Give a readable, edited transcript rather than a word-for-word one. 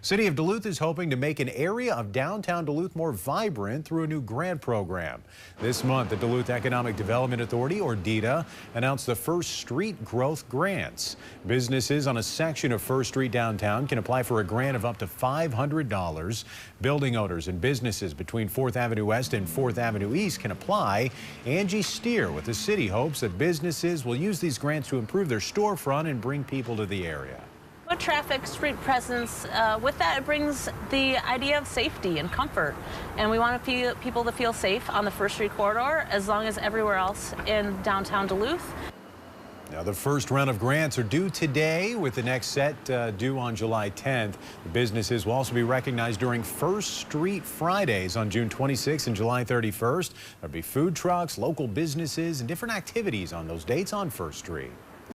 City of Duluth is hoping to make an area of downtown Duluth more vibrant through a new grant program. This month, the Duluth Economic Development Authority, or DEDA, announced the First Street Growth Grants. Businesses on a section of First Street downtown can apply for a grant of up to $500. Building owners and businesses between 4th Avenue West and 4th Avenue East can apply. Angie Steer with the city hopes that businesses will use these grants to improve their storefront and bring people to the area. Foot traffic, street presence, with that it brings the idea of safety and comfort. And we want people to feel safe on the First Street corridor as long as everywhere else in downtown Duluth. Now, the first round of grants are due today, with the next set due on July 10th. The businesses will also be recognized during First Street Fridays on June 26th and July 31st. There'll be food trucks, local businesses, and different activities on those dates on First Street.